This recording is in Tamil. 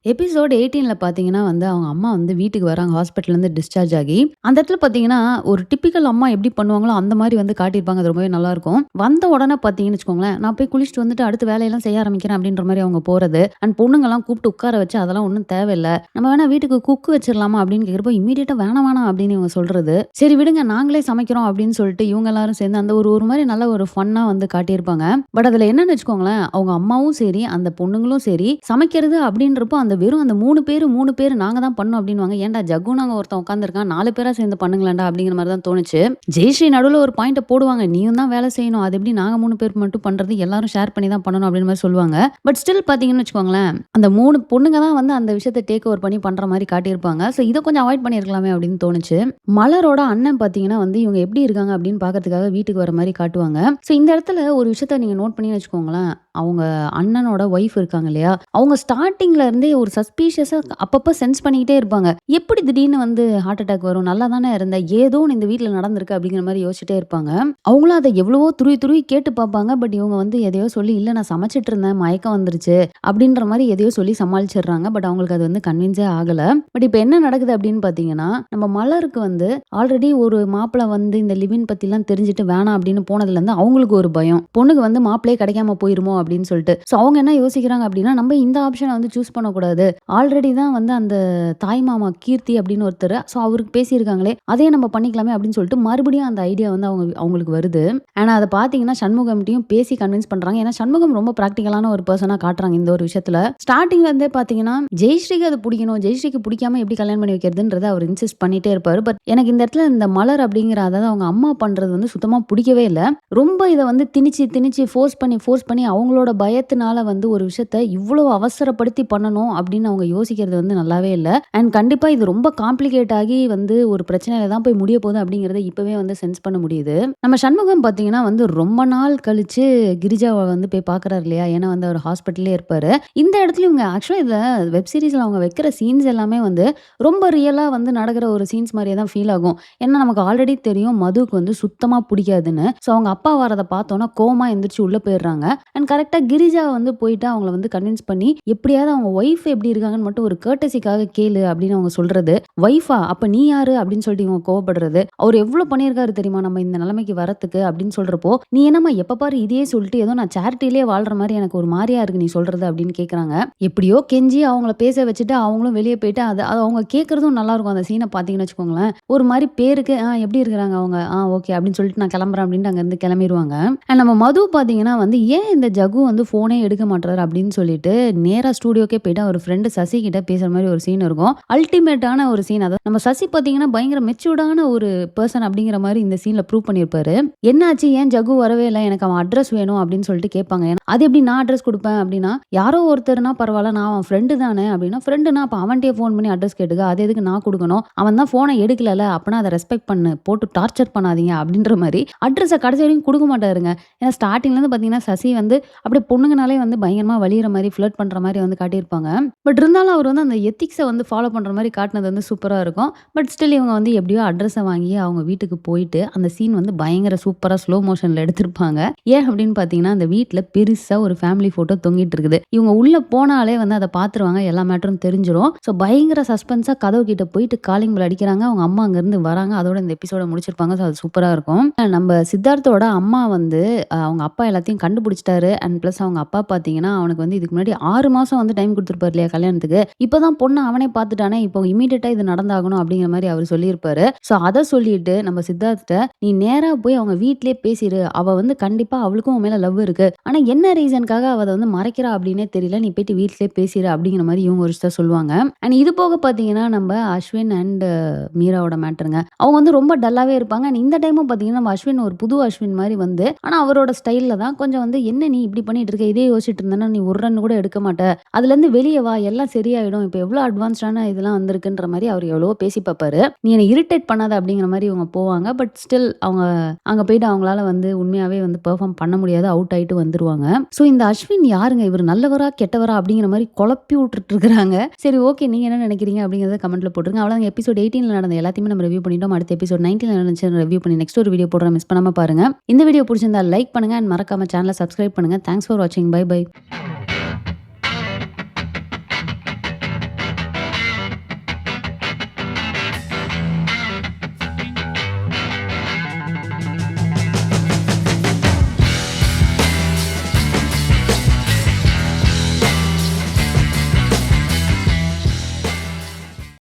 எபிசோட் 18ல பார்த்தீங்கன்னா வந்து, அவங்க அம்மா வந்து வீட்டுக்கு வராங்க ஹாஸ்பிட்டல்லேருந்து டிஸ்சார்ஜ் ஆகி. அந்த இடத்துல பார்த்தீங்கன்னா, ஒரு டிப்பிக்கல் அம்மா எப்படி பண்ணுவாங்களோ, அந்த மாரி வந்து காட்டியிருப்பாங்க. அது ரொம்பவே நல்லாயிருக்கும். வந்த உடனே பார்த்தீங்கன்னு வச்சுக்கோங்களேன், நான் போய் குளிச்சுட்டு வந்துட்டு அடுத்து வேலையெல்லாம் செய்ய ஆரம்பிக்கிறேன் அப்படின்ற மாரி அவங்க போறது. அண்ட் பொண்ணுங்கலாம் கூப்பிட்டு உட்கார வச்சு, அதெல்லாம் ஒண்ணும் தேவையில்ல. நம்ம வேணா வீட்டுக்கு குக் வச்சிரலாமா அப்படின்னு கேட்கிறப்போ, இம்மீடியட்டா வேணாம் வேணாம் அப்படின்னு இவங்க சொல்றது. சரி விடுங்க நாங்களே சமைக்கிறோம் அப்படின்னு சொல்லிட்டு இவங்க எல்லாரும் சேர்ந்து அந்த ஒரு ஒரு மாரி நல்ல ஒரு ஃபன்னா வந்து காட்டியிருப்பாங்க. பட் அதில என்னன்னு வச்சுக்கோங்களேன், அவங்க அம்மாவும் சரி, அந்த பொண்ணுங்களும் சரி, சமைக்கிறது அப்படின்றப்போ அந்த வெறும் அந்த 3 பேரு நாங்க தான் பண்ணோம் அப்படின்னுவாங்க. ஏன்டா ஜக்குன்னு அங்க ஒருத்தன் உட்காந்துருக்கான் 4 பேரா சேர்ந்து பண்ணுங்களேன்டா அப்படிங்கிற மாரி தான் தோணுச்சு. ஜெயஸ்ரீ நடுவுல ஒரு பாயிண்ட்ட போடுவாங்க. நீயும் தான் வேலை செய்யணும். அது எப்படி நாங்க 3 பேர் மட்டும் பண்றது? எல்லாரும் ஷேர் பண்ணி தான் பண்ணணும் அப்படின்ற மாரி சொல்லுவாங்க. பட் ஸ்டில் பார்த்தீங்கன்னு வச்சுக்கோங்களேன், அந்த 3 பொண்ணுங்க தான் வந்து அந்த விஷயத்த டேக் ஓவர் பண்ணி பண்ற மாரி காட்டியிருப்பாங்க. ஸோ இத கொஞ்சம் அவாய்ட் பண்ணியிருக்கலாமே அப்படின்னு தோணுச்சு. மலரோட அண்ணன் பார்த்தீங்கன்னா வந்து இவங்க எப்படி இருக்காங்க அப்படின்னு பார்க்கறதுக்காக வீட்டுக்கு வர மாரி காட்டுவாங்க. ஸோ இந்த இடத்துல ஒரு விஷயத்த நீங்க நோட் பண்ணீங்கன்னு வச்சுக்கோங்களேன், அவங்க அண்ணனோட ஒய்ஃப் இருக்காங்க இல்லையா? அவங்க ஸ்டார்ட்டிங்ல இருந்தே ஒரு சஸ்பீஷியஸா அப்பப்ப சென்ஸ் பண்ணிக்கிட்டே இருப்பாங்க. எப்படி திடீர்னு வந்து ஹார்ட் அட்டாக் வரும்? நல்லா தானே இருந்த. ஏதோ ஒண்ணு இந்த வீட்ல நடந்திருக்கு அப்படிங்கிற மாரி யோசிச்சுட்டே இருப்பாங்க. அவங்களும் அத எவ்வளவோ துருவி துருவி கேட்டு பார்ப்பாங்க. பட் இவங்க வந்து எதையோ சொல்லி, "இல்ல நான் சமைச்சுட்டு இருந்தேன். மயக்கம் வந்துருச்சு." அப்படின்ற மாரி எதையோ சொல்லி சமாளிச்சிடுறாங்க. பட் அவங்களுக்கு அது வந்து கன்வின்ஸே ஆகல. பட் இப்ப என்ன நடக்குது அப்படின்னு பார்த்தீங்கன்னா, நம்ம மலருக்கு வந்து ஆல்ரெடி ஒரு மாப்பிள வந்து இந்த லிவின் பத்திலாம் தெரிஞ்சுட்டு வேணாம் அப்படின்னு போனதுலேருந்து அவங்களுக்கு ஒரு பயம். பொண்ணுக்கு வந்து மாப்பிள்ளையே கிடைக்காம போயிருமோ அப்படின்னு சொல்லிட்டு. ஸோ அவங்க என்ன யோசிக்கிறாங்க அப்படின்னா, நம்ம இந்த ஆப்ஷன வந்து சூஸ் பண்ணக்கூடாது. ஆல்ரெடி தான் வந்து அந்த தாய் மாமா கீர்த்தி அப்படின்னு ஒருத்தர். ஸோ அவருக்கு பேசியிருக்காங்களே, அதையே நம்ம பண்ணிக்கலாமே அப்படின்னு சொல்லிட்டு மறுபடியும் அந்த ஐடியா வந்து அவங்களுக்கு வருது. ஆனா அத பார்த்தீங்கன்னா சண்முகம்ட்டயும் பேசி கன்வின்ஸ் பண்றாங்க. ஏன்னா சண்முகம் ரொம்ப பிராக்டிகலான ஒரு பெர்சனா காட்டுறாங்க இந்த ஒரு விஷயத்துல. ஸ்டார்ட்டிங்ல இருந்தே பார்த்தீங்கன்னா, ஜெயஸ்ரீக்கு அது பிடிக்கணும். ஜெயஸ்ரீக்கு பிடிக்காம எப்படி கல்யாணம் பண்ணி வைக்கிறதுன்றத அவர் இன்சிஸ்ட் பண்ணிட்டே இருப்பாரு. பட் எனக்கு இந்த இடத்துல இந்த மலர் அப்படிங்கிற அதாவது அவங்க அம்மா பண்றது வந்து சுத்தமா பிடிக்கவே இல்ல. ரொம்ப இத வந்து திணிச்சு திணிச்சு ஃபோர்ஸ் பண்ணி அவங்களோட பயத்தினால வந்து ஒரு விஷயத்த இவ்வளவு அவசரப்படுத்தி பண்ணணும் அப்படின்னு அவங்க யோசிக்கிறது வந்து நல்லாவே இல்ல. அண்ட் கண்டிப்பா இது ரொம்ப காம்ப்ளிகேட் ஆகி வந்து ஒரு பிரச்சனையில தான் போய் முடிய போகுது அப்படிங்கிறத இப்பவே வந்து சென்ஸ் பண்ண முடியுது. நம்ம சண்முகம் பார்த்தீங்கன்னா வந்து ரொம்ப நாள் கழிச்சு கிரிஜாவ வந்து போய் பார்க்குறாரு இல்லையா? ஏன்னா வந்து அவர் ஹாஸ்பிட்டல்லே இருப்பாரு. இந்த இடத்துல இவங்க ஆக்சுவலா இதில வெப் சீரிஸ்ல அவங்க வைக்கிற சீன்ஸ் எல்லாமே வந்து ரொம்ப ரியலா வந்து நடக்கிற ஒரு சீன்ஸ் மாரியே தான் ஃபீல் ஆகும். ஏன்னா நமக்கு ஆல்ரெடி தெரியும் மதுவுக்கு வந்து சுத்தமா பிடிக்காதுன்னு. ஸோ அவங்க அப்பா வரத பார்த்தோன்னா கோவமா எந்திரிச்சு உள்ள போயிடுறாங்க. அண்ட் கரெக்ட்டா கிரிஜா வந்து போயிட்டு அவங்கள வந்து கன்வின்ஸ் பண்ணி எப்படியாவது அவங்க ஒய்ஃப் எப்படி இருக்காங்கன்னு மட்டும் ஒரு கர்ட்டஸிக்காக கேளு அப்படின்னு அவங்க சொல்றது. ஒய்ஃபா? அப்ப நீ யாரு? அப்படின்னு சொல்லிட்டு இவங்க கோவப்படுறது. அவர் எவ்வளோ பண்ணியிருக்காரு தெரியுமா? நம்ம இந்த நிலைமைக்கு வரத்துக்கு அப்படின்னு சொல்றப்போ, நீ என்னம்மா எப்ப பாரு இதையே சொல்லிட்டு ஏதோ நான் சேரிட்டிலயே வாழ்ற மாரி எனக்கு ஒரு மாரியா இருக்கு நீ சொல்றது அப்படின்னு கேட்குறாங்க. எப்படியோ கெஞ்சி அவங்கள பேச வச்சுட்டு அவங்களும் வெளியே போயிட்டு அது அது அவங்க கேட்கறதும் நல்லா இருக்கும். அந்த சீன பார்த்தீங்கன்னு வச்சுக்கோங்களேன். ஒரு மாரி பேருக்கு எப்படி இருக்கிறாங்க அவங்க? ஓகே அப்படின்னு சொல்லிட்டு நான் கிளம்புறேன் அப்படின்ட்டு அங்கேருந்து கிளம்பிருவாங்க. அண்ட் நம்ம மது பார்த்தீங்கன்னா வந்து ஏன் இந்த ஜகு வந்து ஃபோனே எடுக்க மாட்றாரு அப்படின்னு சொல்லிட்டு நேரா ஸ்டூடியோக்கே போயிட்டு அவர் ஃப்ரெண்டு சசி கிட்ட பேசுற மாரி ஒரு சீன் இருக்கும். அல்டிமேட்டான ஒரு சீன். அதாவது நம்ம சசி பார்த்தீங்கன்னா பயங்கர மெச்சூர்டான ஒரு பெர்சன் அப்படிங்கிற மாரி இந்த சீன்ல ப்ரூவ் பண்ணியிருப்பாரு. என்னாச்சு ஏன் ஜகு வரவே இல்ல? எனக்கு அவன் அட்ரஸ் வேணும் அப்படின்னு சொல்லிட்டு கேட்பாங்க. அது எப்படி நான் அட்ரஸ் குடுப்பேன் அப்படின்னா, யாரோ ஒருத்தர்னா பரவாயில்ல நான் அவன் ஃப்ரெண்டு தானே அப்படின்னா, ஃப்ரெண்டுனா அப்ப அவன்ட்டயே ஃபோன் பண்ணி அட்ரஸ் கேட்டுக்க. அது எதுக்கு நான் குடுக்கணும்? அவன் தான் ஃபோன எடுக்கலல்ல. அப்பனா அத ரெஸ்பெக்ட் பண்ணு. போட்டு டார்ச்சர் பண்ணாதீங்க அப்படின்ற மாரி அட்ரஸ கடைசி வரைக்கும் குடுக்க மாட்டாருங்க. ஏன்னா ஸ்டார்ட்டிங்ல இருந்து பார்த்தீங்கன்னா சசி வந்து அப்படியே பொண்ணுங்கனாலே வந்து பயங்கரமா வலியிற மாரி ஃப்ளர்ட் பண்ற மாரி வந்து காட்டியிருப்பாங்க. பட் இருந்தாலும் அவர் வந்து அந்த எத்திக்ஸ வந்து ஃபாலோ பண்ற மாரி காட்டுனது வந்து சூப்பரா இருக்கும். பட் ஸ்டில் இவங்க வந்து எப்படியோ அட்ரஸ வாங்கி அவங்க வீட்டுக்கு போயிட்டு அந்த சீன் வந்து பயங்கர சூப்பரா ஸ்லோ மோஷன்ல எடுத்திருப்பாங்க. ஏன் அப்படின்னு பார்த்தீங்கன்னா, அந்த வீட்ல பெருசா ஒரு ஃபேமிலி ஃபோட்டோ தொங்கிட்டு இருக்குது. இவங்க உள்ள போனாலே வந்து அத பார்த்துருவாங்க. எல்லா மேட்டரும் தெரிஞ்சிரும். ஸோ பயங்கர சஸ்பென்ஸா கதவு கிட்ட போயிட்டு காலிங் பெல் அடிக்கிறாங்க. அவங்க அம்மா அங்கருந்து வராங்க. அதோட இந்த எபிசோட முடிச்சிருப்பாங்க. ஸோ அது சூப்பரா இருக்கும். நம்ம சித்தார்த்தோட அம்மா வந்து அவங்க அப்பா எல்லாத்தையும் கண்டுபிடிச்சிட்டாரு. அண்ட் பிளஸ் அவங்க அப்பா பார்த்தீங்கன்னா, அவனுக்கு வந்து இதுக்கு முன்னாடி 6 மாசம் வந்து டைம் குடுத்துருப்பாரு இல்லையா கல்யாணத்துக்கு. இப்பதான் பொண்ண அவனே பார்த்துட்டானே. இப்போ இம்மீடியட்டா இது நடந்தாகணும் அப்படிங்கிற மாரி அவரு சொல்லியிருப்பாரு. ஸோ அத சொல்லிட்டு நம்ம சித்தார்த்ட்ட நீ நேரா போய் அவங்க வீட்லயே பேசிரு. அவ வந்து கண்டிப்பா அவளுக்கும் உன் மேல லவ் இருக்கு. ஆனா என்ன ரீசனுக்காக அவ அத வந்து மறைக்கிறா அப்படின்னே தெரியல. நீ போயிட்டு வீட்லயே பேசிரு அப்படிங்கிற மாரி இவங்க ஒரு விஷயத்த சொல்லுவாங்க. அண்ட் இது போக பார்த்தீங்கன்னா, நம்ம அஸ்வின் அண்ட் மீராவோட மேட்டருங்க. அவங்க வந்து ரொம்ப டல்லாவே இருப்பாங்க. அண்ட் இந்த டைமும் பார்த்தீங்கன்னா, நம்ம அஸ்வின் ஒரு புது அஸ்வின் மாரி வந்து ஆனா அவரோட ஸ்டைல்ல தான் கொஞ்சம் வந்து என்ன நீ இப்படி பண்ணிட்டு இருக்க? இதே யோசிச்சுட்டு இருந்தேன்னா நீ ஒரு ரன் கூட எடுக்க மாட்ட. அதுலேருந்து வெளிய வா எல்லாம் சரியாயிடும். இப்ப எவ்வளோ அட்வான்ஸ்டான இதெல்லாம் வந்திருக்குன்ற மாரி அவர் எவ்வளவோ பேசி பார்ப்பாரு. நீ என்ன இரிட்டேட் பண்ணாத அப்படிங்கிற மாரி இவங்க போவாங்க. பட் ஸ்டில் அவங்க அங்க போயிட்டு அவங்களால வந்து உண்மையாவே வந்து பெர்ஃபார்ம் பண்ண முடியாது. அவுட் ஆயிட்டு வந்துருவாங்க. ஸோ இந்த அஸ்வின் யாருங்க? இவர் நல்லவரா? கெட்டவரா? அப்படிங்கிற மாரி குழப்பி விட்டுட்டு இருக்காங்க. சரி ஓகே நீங்க என்ன நினைக்கிறீங்க? அப்படிங்கிறத கமெண்ட்ல போட்டுருங்க. அவ்வளவுதான் எபிசோட் 18ல நடந்த எல்லாத்தையுமே நம்ம ரிவ்யூ பண்ணிட்டோம். அடுத்த எபிசோட் 19ல நடந்துச்சு ரிவ்யூ பண்ணி நெக்ஸ்ட் ஒரு வீடியோ போடுறேன். மிஸ் பண்ணாம பாருங்க. இந்த வீடியோ பிடிச்சிருந்தா லைக் பண்ணுங்க அண்ட் மறக்காம சேனலை சப்ஸ்கிரைப் பண்ணுங்க. தேங்க்ஸ் ஃபார் வாட்சிங். Bye by.